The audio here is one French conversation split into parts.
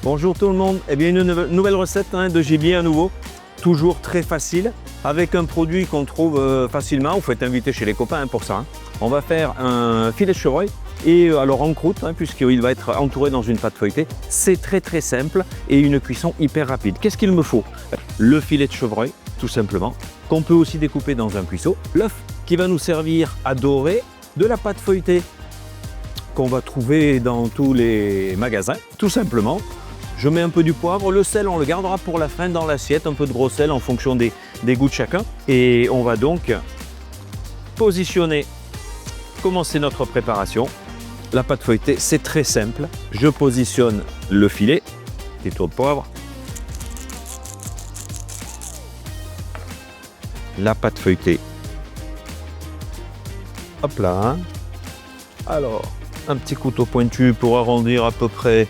Bonjour tout le monde, eh bien une nouvelle recette de gibier à nouveau, toujours très facile, avec un produit qu'on trouve facilement, vous faites inviter chez les copains pour ça. On va faire un filet de chevreuil, et alors en croûte, puisqu'il va être entouré dans une pâte feuilletée. C'est très simple et une cuisson hyper rapide. Qu'est-ce qu'il me faut? Le filet de chevreuil, tout simplement, qu'on peut aussi découper dans un cuisseau, l'œuf qui va nous servir à dorer, de la pâte feuilletée qu'on va trouver dans tous les magasins, tout simplement. Je mets un peu du poivre, le sel on le gardera pour la fin dans l'assiette, un peu de gros sel en fonction des goûts de chacun. Et on va donc commencer notre préparation. La pâte feuilletée, c'est très simple. Je positionne le filet, petit tour de poivre. La pâte feuilletée. Hop là. Alors, un petit couteau pointu pour arrondir à peu près.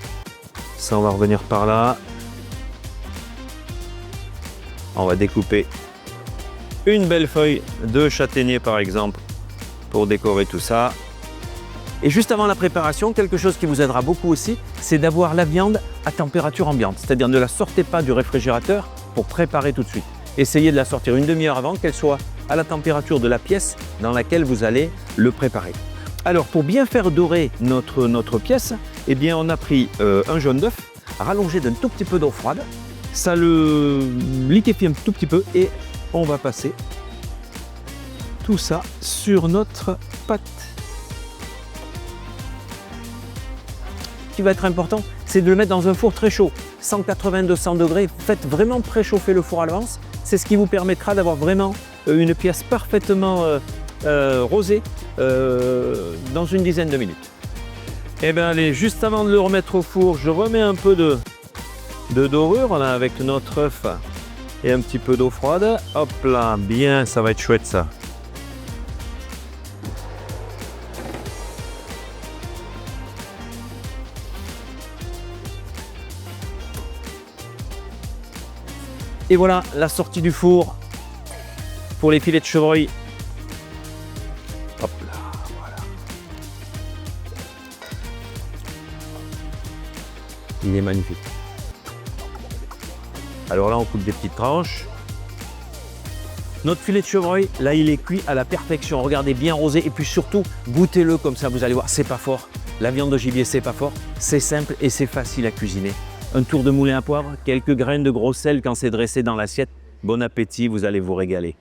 Ça, on va revenir par là. On va découper une belle feuille de châtaignier, par exemple, pour décorer tout ça. Et juste avant la préparation, quelque chose qui vous aidera beaucoup aussi, c'est d'avoir la viande à température ambiante. C'est-à-dire ne la sortez pas du réfrigérateur pour préparer tout de suite. Essayez de la sortir une demi-heure avant, qu'elle soit à la température de la pièce dans laquelle vous allez le préparer. Alors, pour bien faire dorer notre pièce, eh bien, on a pris un jaune d'œuf rallongé d'un tout petit peu d'eau froide. Ça le liquéfie un tout petit peu et on va passer tout ça sur notre pâte. Ce qui va être important, c'est de le mettre dans un four très chaud, 180-200 degrés. Faites vraiment préchauffer le four à l'avance. C'est ce qui vous permettra d'avoir vraiment une pièce parfaitement rosée dans une dizaine de minutes. Et bien allez, juste avant de le remettre au four, je remets un peu de dorure là, avec notre œuf et un petit peu d'eau froide. Hop là, bien, ça va être chouette ça. Et voilà la sortie du four pour les filets de chevreuil. Hop là, voilà. Il est magnifique. Alors là, on coupe des petites tranches. Notre filet de chevreuil, là, il est cuit à la perfection. Regardez, bien rosé. Et puis surtout, goûtez-le comme ça, vous allez voir, c'est pas fort. La viande de gibier, c'est pas fort. C'est simple et c'est facile à cuisiner. Un tour de moulin à poivre, quelques graines de gros sel quand c'est dressé dans l'assiette. Bon appétit, vous allez vous régaler.